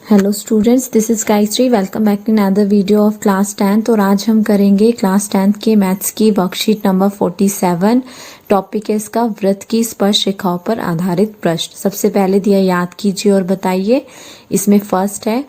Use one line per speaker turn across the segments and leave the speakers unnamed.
Hello students, this is Gayatri. Welcome back to another video of class 10th। और आज हम करेंगे क्लास 10th के मैथ्स की वर्कशीट नंबर 47। टॉपिक है इसका वृत्त की स्पर्श रेखाओं पर आधारित प्रश्न। सबसे पहले दिया याद कीजिए और बताइए। इसमें फर्स्ट है,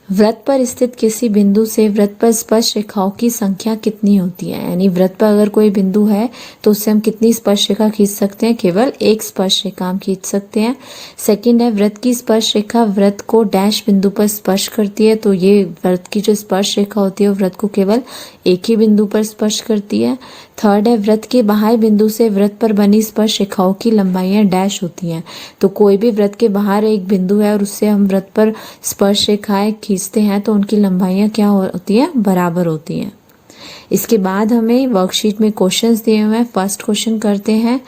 वृत्त पर स्थित किसी बिंदु से वृत्त पर स्पर्श रेखाओं की संख्या कितनी होती है। यानी वृत्त पर अगर कोई बिंदु है तो उससे हम कितनी स्पर्श रेखा खींच सकते हैं, केवल एक स्पर्श रेखा हम खींच सकते हैं। सेकंड है, वृत्त की स्पर्श रेखा वृत्त को डैश बिंदु पर स्पर्श करती है, तो ये वृत्त की जो स्पर्श रेखा होती है वो वृत्त को केवल एक ही बिंदु पर स्पर्श करती है। थर्ड है, वृत्त के बाह्य बिंदु से वृत्त पर बनी स्पर्श रेखाओं की लंबाइयां डैश होती हैं। तो कोई भी वृत्त के बाहर एक बिंदु है और उससे हम वृत्त पर स्पर्श रेखाएं खींचते हैं तो उनकी लंबाइयां क्या होती हैं, बराबर होती हैं। इसके बाद हमें वर्कशीट में क्वेश्चंस दिए हुए हैं। फर्स्ट क्वेश्चन करते हैं,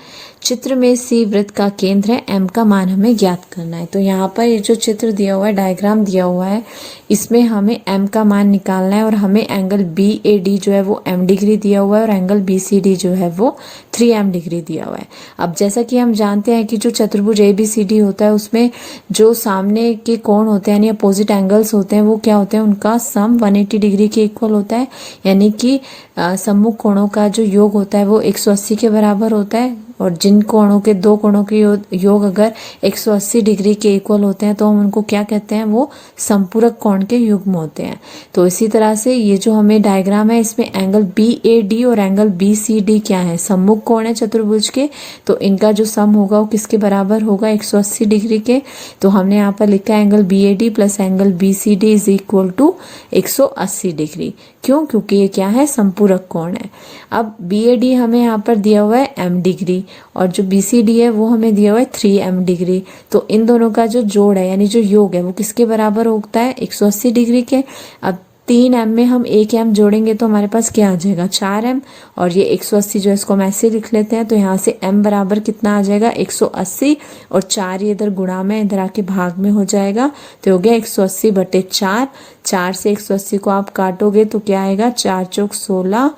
चित्र में सी वृत्त का केंद्र है, एम का मान हमें ज्ञात करना है। तो यहाँ पर ये जो चित्र दिया हुआ है, डायग्राम दिया हुआ है, इसमें हमें एम का मान निकालना है और हमें एंगल बी ए डी जो है वो एम डिग्री दिया हुआ है और एंगल बी सी डी जो है वो 3m डिग्री दिया हुआ है। अब जैसा कि हम जानते हैं कि जो चतुर्भुज ए बी सी डी होता है उसमें जो सामने के कोण होते हैं यानी अपोजिट एंगल्स होते हैं वो क्या होते हैं, उनका सम 180 डिग्री के इक्वल होता है। यानी कि सम्मुख कोणों का जो योग होता है वो 180 के बराबर होता है। और जिन कोणों के दो कोणों के योग अगर 180 डिग्री के इक्वल होते हैं तो हम उनको क्या कहते हैं, वो संपूरक कोण के युग्म होते हैं। तो इसी तरह से ये जो हमें डायग्राम है इसमें एंगल बी ए डी और एंगल बी सी डी क्या है, सम्मुख कोण है चतुर्भुज के, तो इनका जो सम होगा वो किसके बराबर होगा, 180 डिग्री के। तो हमने यहाँ पर लिखा है angle B A D plus angle B C D is equal to 180 degree. क्यों? क्योंकि ये क्या है, संपूरक कोण है। अब बी ए डी हमें यहाँ पर दिया हुआ है एम डिग्री और जो बी सी डी है वो हमें दिया हुआ है 3m डिग्री। तो इन दोनों का जो जोड़ है यानी जो योग है वो किसके बराबर होता है, 180 डिग्री के। अब 3m में हम 1m जोड़ेंगे तो हमारे पास क्या आ जाएगा, 4m। और ये 180 जो है इसको हम ऐसे लिख लेते हैं, तो यहाँ से m बराबर कितना आ जाएगा, 180 और 4 ये इधर गुणा में इधर आके भाग में हो जाएगा, तो हो गया 180/4। 4 से 180 को आप काटोगे तो क्या आएगा, 4 चौक 16,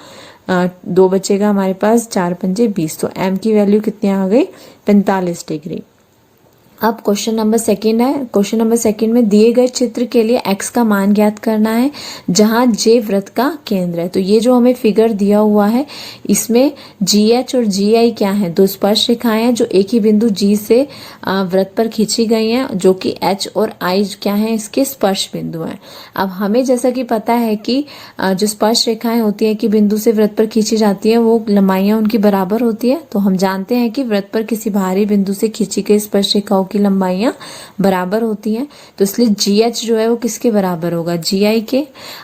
2 बचेगा हमारे पास, 4 पंजे 20। तो m की वैल्यू कितनी आ गई, 45 डिग्री। अब क्वेश्चन नंबर सेकंड है। क्वेश्चन नंबर सेकंड में दिए गए चित्र के लिए x का मान ज्ञात करना है जहां j वृत्त का केंद्र है। तो ये जो हमें फिगर दिया हुआ है इसमें GH और GI क्या है, दो स्पर्श रेखाएं हैं जो एक ही बिंदु G से वृत्त पर खींची गई हैं, जो कि H और I क्या है, इसके स्पर्श बिंदु हैं। अब हमें जैसा कि पता है कि जो स्पर्श रेखाएं होती है कि बिंदु से वृत्त पर खींची जाती है वो लंबाइयां उनकी बराबर होती है। तो हम जानते हैं कि वृत्त पर किसी बाहरी बिंदु से खींची गई स्पर्श रेखाओं की लंबाइयां बराबर होती हैं। तो इसलिए GH जो है वो किसके बराबर होगा, GI के।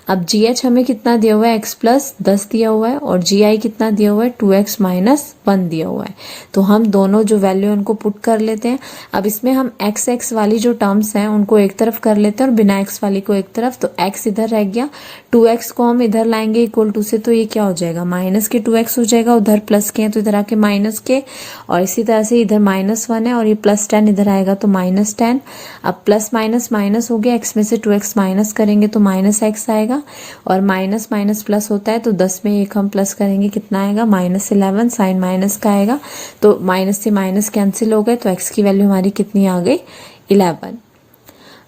अब GH हमें कितना दिया हुआ है, x प्लस 10 दिया हुआ है और GI कितना दिया हुआ है, 2x माइनस 1 दिया हुआ है। तो हम दोनों जो वैल्यू है उनको पुट कर लेते हैं। अब इसमें हम x वाली जो टर्म्स हैं उनको एक तरफ कर लेते हैं और बिना x वाली को एक तरफ, तो x इधर रह गया, 2x को हम इधर लाएंगे इक्वल टू से, तो ये क्या हो जाएगा, माइनस के 2x हो जाएगा, उधर प्लस के हैं तो इधर आके माइनस के, और इसी तरह से इधर -1 है और ये +10 इधर आएगा तो -10। अब प्लस माइनस माइनस हो गया, x में से 2x माइनस करेंगे तो -x आएगा, और माइनस माइनस प्लस होता है तो 10 में एक हम प्लस करेंगे, कितना आएगा, -11, साइन माइनस का आएगा। तो माइनस से माइनस कैंसिल हो गए तो x की वैल्यू हमारी कितनी आ गई, 11।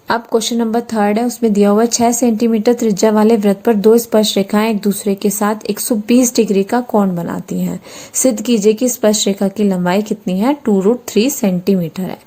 अब क्वेश्चन नंबर थर्ड है, उसमें दिया हुआ 6 सेंटीमीटर त्रिज्या वाले वृत्त पर दो स्पर्श रेखाएं एक दूसरे के साथ 120 डिग्री का कोण बनाती हैं। सिद्ध कीजिए कि स्पर्श रेखा की लंबाई कितनी है, 2√3 सेंटीमीटर है।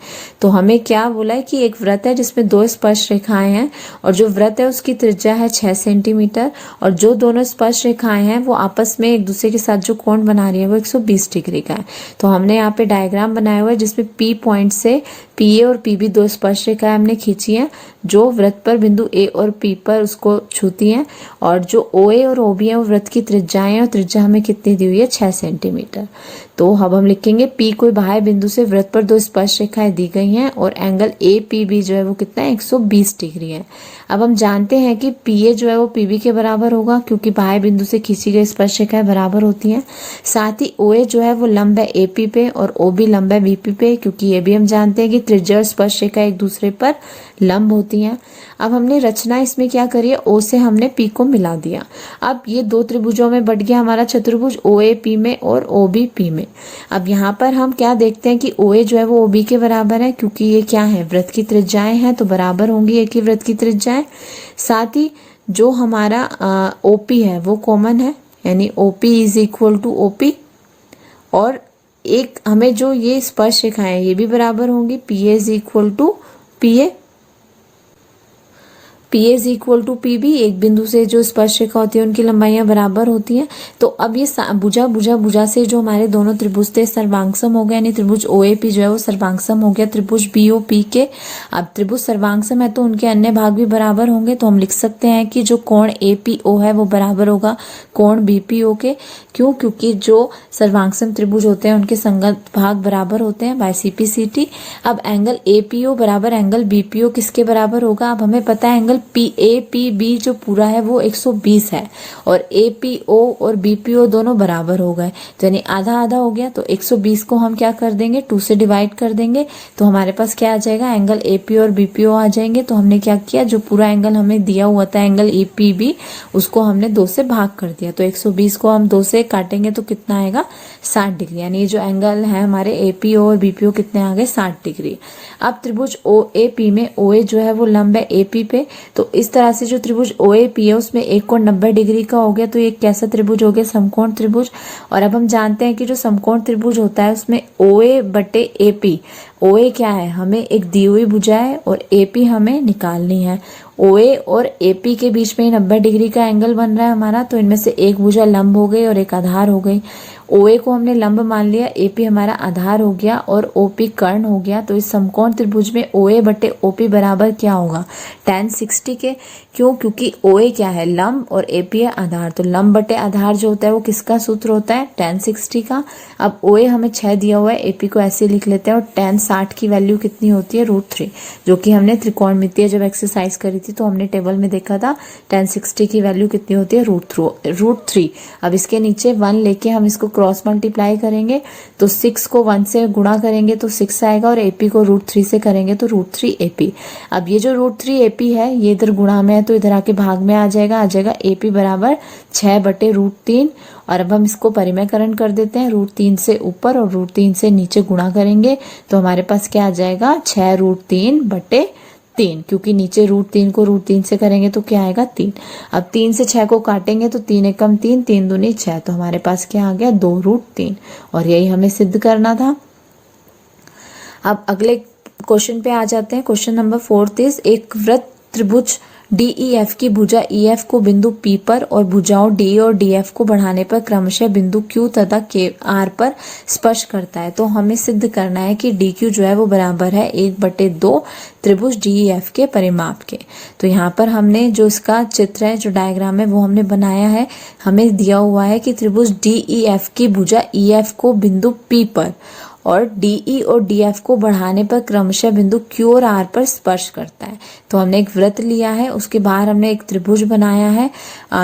तो हमें क्या बोला है कि एक वृत्त है जिसमें दो स्पर्श रेखाएं हैं और जो वृत्त है उसकी त्रिज्या है 6 सेंटीमीटर और जो दोनों स्पर्श रेखाएं हैं वो आपस में एक दूसरे के साथ जो कोण बना रही है वो 120 डिग्री का है। तो हमने यहाँ पे डायग्राम बनाया हुआ है जिसमें P पॉइंट से PA और PB दो स्पर्श रेखाएं हमने खींची हैं जो वृत्त पर बिंदु A और P पर उसको छूती हैं, और जो OA और OB है वो वृत्त की त्रिज्याएं हैं और त्रिज्या हमें कितनी दी हुई है, 6 सेंटीमीटर। तो अब हम लिखेंगे P कोई बाह्य बिंदु से वृत्त पर दो स्पर्श रेखाएं दी गई हैं और एंगल APB जो है वो कितना है, 120 डिग्री है। अब हम जानते हैं कि PA जो है वो PB के बराबर होगा क्योंकि बाह्य बिंदु से खींची गई स्पर्श रेखाएं बराबर होती हैं। साथ ही OA जो है वो लंब है AP पे और OB लंब है BP पे, क्योंकि ये भी हम जानते हैं कि त्रिज्या और स्पर्श रेखा एक दूसरे पर लंब होती हैं। अब हमने रचना इसमें क्या करी है, O से हमने P को मिला दिया। अब ये दो त्रिभुजों में बट गया हमारा चतुर्भुज OAP में और OBP में। अब यहाँ पर हम क्या देखते हैं कि OA जो है वो OB के बराबर है, क्योंकि ये क्या है, वृत्त की त्रिज्याएं हैं तो बराबर होंगी एक ही वृत्त की त्रिज्याएं। साथ ही जो हमारा OP है वो कॉमन है, यानी OP is equal to OP, और एक हमें जो ये स्पर्श रेखाएं हैं ये भी बराबर होंगी, PA is equal to PA, PA is equal to PB। एक बिंदु से जो स्पर्श रेखा होती है उनकी लंबाइयां बराबर होती हैं। तो अब ये भुजा भुजा भुजा से जो हमारे दोनों त्रिभुज थे सर्वांगसम हो गया, यानी त्रिभुज OAP जो है वो सर्वांगसम हो गया त्रिभुज BOP के। अब त्रिभुज सर्वांगसम है तो उनके अन्य भाग भी बराबर होंगे, तो हम लिख सकते हैं कि जो कोण APO है वो बराबर होगा कोण BPO के। क्यों? क्योंकि जो सर्वांगसम त्रिभुज होते हैं उनके संगत भाग बराबर होते हैं बाय CP/CT। अब एंगल APO बराबर एंगल BPO किसके बराबर होगा? अब हमें पता है एंगल PAPB जो पूरा है वो 120 है, और APO और BPO दोनों बराबर हो गए, तो यानी आधा आधा हो गया। तो 120 को हम क्या कर देंगे, 2 से डिवाइड कर देंगे, तो हमारे पास क्या आ जाएगा, एंगल APO और BPO आ जाएंगे। तो हमने क्या किया, जो पूरा एंगल हमें दिया हुआ था एंगल EPB उसको हमने 2 से भाग कर दिया। तो 120 को हम 2 से काटेंगे तो कितना आएगा, 60 डिग्री। यानी ये जो एंगल है हमारे APO और BPO कितने आ गए, 60 डिग्री। अब त्रिभुज OAP में OA जो है वो लंब है AP पे, तो इस तरह से जो त्रिभुज OAP है उसमें एक कोण 90 डिग्री का हो गया, तो ये कैसा त्रिभुज हो गया, समकोण त्रिभुज। और अब हम जानते हैं कि जो समकोण त्रिभुज होता है उसमें OA बटे AP, OA क्या है, हमें एक दी हुई भुजा है और AP हमें निकालनी है। OA और AP के बीच में 90 डिग्री का एंगल बन रहा है हमारा, तो इनमें से एक भुजा लंब हो गई और एक आधार हो गई। OA को हमने लंब मान लिया, AP हमारा आधार हो गया और OP कर्ण हो गया। तो इस समकोण त्रिभुज में OA बटे OP बराबर क्या होगा, tan 60 के। क्यों? क्योंकि OA क्या है, लंब, और AP है आधार, तो लंब बटे आधार जो होता है वो किसका सूत्र होता है, tan 60 का। अब OA हमें 6 दिया हुआ है, AP को ऐसे लिख लेते हैं, और tan 60 की वैल्यू कितनी होती है, √3, जो कि हमने त्रिकोणमितीय जब एक्सरसाइज करी थी तो हमने टेबल में देखा था tan 60 की वैल्यू कितनी होती है, √3। अब इसके नीचे 1 लेके हम इसको क्रॉस मल्टीप्लाई करेंगे, तो 6 को 1 से गुणा करेंगे तो 6 आएगा, और AP को √3 से करेंगे तो √3 AP। अब ये जो √3 AP है ये इधर गुणा में है तो इधर आके भाग में आ जाएगा AP बराबर 6 बटे √3। और अब हम इसको परिमेयकरण कर देते हैं, √3 से ऊपर और √3 से नीचे गुणा करेंगे तो हमारे पास क्या आ जाएगा, 6√3 बटे 3, क्योंकि नीचे √3 को √3 से करेंगे तो क्या आएगा, 3। अब 3 से 6 को काटेंगे तो 3 एकम 3, 3 दूनी 6, तो हमारे पास क्या आ गया, 2√3, और यही हमें सिद्ध करना था। अब अगले क्वेश्चन पे आ जाते हैं। क्वेश्चन नंबर 4 इज, एक वृत्त त्रिभुज DEF की भुजा EF को बिंदु P पर और भुजाओं D और DF को बढ़ाने पर क्रमशः बिंदु Q तथा R पर स्पर्श करता है। तो हमें सिद्ध करना है कि DQ जो है वो बराबर है 1/2 त्रिभुज DEF के परिमाप के। तो यहाँ पर हमने जो इसका चित्र है, जो डायग्राम है वो हमने बनाया है। हमें दिया हुआ है कि त्रिभुज DEF की भुजा EF को बिंदु P पर और DE और DF को बढ़ाने पर क्रमशः बिंदु Q और R पर स्पर्श करता है। तो हमने एक वृत्त लिया है, उसके बाहर हमने एक त्रिभुज बनाया है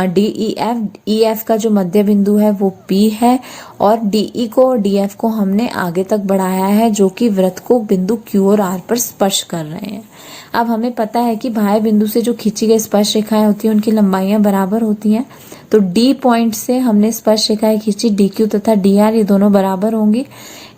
DEF। EF का जो मध्य बिंदु है वो P है, और DE को और DF को हमने आगे तक बढ़ाया है, जो कि वृत्त को बिंदु Q और R पर स्पर्श कर रहे हैं। अब हमें पता है कि बाह्य बिंदु से जो खींची गई स्पर्श रेखाएं होती हैं उनकी लंबाइयां बराबर होती हैं। तो D पॉइंट से हमने स्पर्श रेखाएं खींची, DQ तथा DR ये दोनों बराबर होंगी।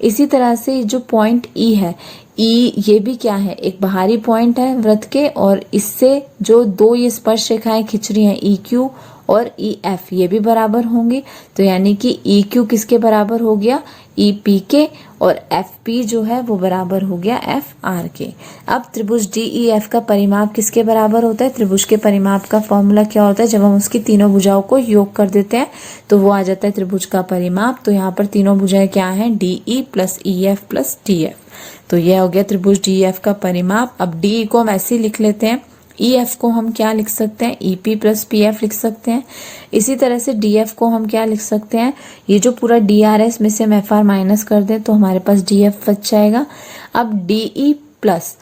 इसी तरह से जो पॉइंट E है, E ये भी क्या है, एक बाहरी पॉइंट है वृत्त के, और इससे जो दो ये स्पर्श रेखाएं खींच रही हैं EQ और EF ये भी बराबर होंगी। तो यानी कि EQ किसके बराबर हो गया, EP के, और FP जो है वो बराबर हो गया FR के। अब त्रिभुज DEF का परिमाप किसके बराबर होता है, त्रिभुज के परिमाप का फॉर्मूला क्या होता है, जब हम उसकी तीनों भुजाओं को योग कर देते हैं तो वो आ जाता है त्रिभुज का परिमाप। तो यहाँ पर तीनों भुजाएं क्या हैं, DE + EF + TF। तो यह हो गया त्रिभुज DEF का परिमाप। अब DE को हम ऐसे ही लिख लेते हैं, EF को हम क्या लिख सकते हैं, EP + PF लिख सकते हैं। इसी तरह से DF को हम क्या लिख सकते हैं, ये जो पूरा DR है इसमें से हम FR माइनस कर दें तो हमारे पास DF बच जाएगा। अब DE +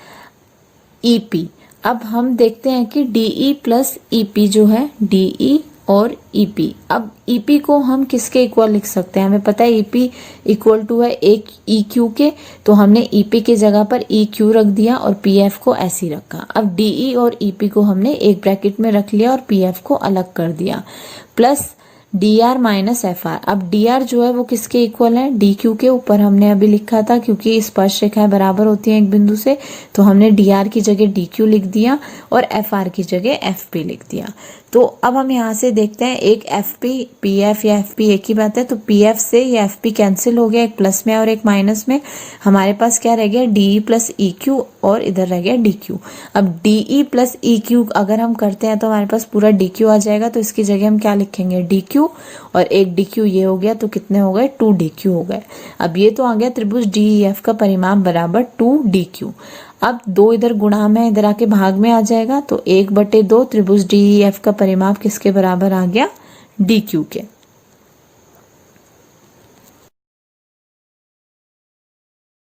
EP, अब हम देखते हैं कि DE + EP जो है, DE और EP, अब EP को हम किसके इक्वल लिख सकते हैं, हमें पता है EP = है एक EQ के, तो हमने EP के जगह पर EQ रख दिया और PF को ऐसे ही रखा। अब DE और EP को हमने एक ब्रैकेट में रख लिया और PF को अलग कर दिया, plus D R minus F R. अब डी आर जो है वो किसके इक्वल है, डी क्यू के। ऊपर हमने अभी लिखा था क्योंकि स्पर्श रेखाएं बराबर होती हैं एक बिंदु से, तो हमने डी आर की जगह डी क्यू लिख दिया और एफ आर की जगह एफ पी लिख दिया। तो अब हम यहाँ से देखते हैं, एक एफ पी, पी एफ या एफ पी एक ही बात है, तो पी एफ से ये एफ पी कैंसिल हो गया, एक प्लस में और एक माइनस में। हमारे पास क्या रह गया, D E plus E Q, और इधर रह गया डी क्यू। अब D E plus E Q अगर हम करते हैं तो हमारे पास पूरा डी क्यू आ जाएगा, तो इसकी जगह हम क्या लिखेंगे, डी क्यू, और एक डी क्यू ये हो गया, तो कितने हो गए, 2 डी क्यू हो गए। अब ये तो आ गया त्रिभुज डी ई एफ का परिमाप बराबर 2 डी क्यू। अब 2 इधर गुणा में इधर आके भाग में आ जाएगा, तो 1/2 त्रिभुज डी ई एफ का परिमाप किसके बराबर आ गया, डी क्यू के।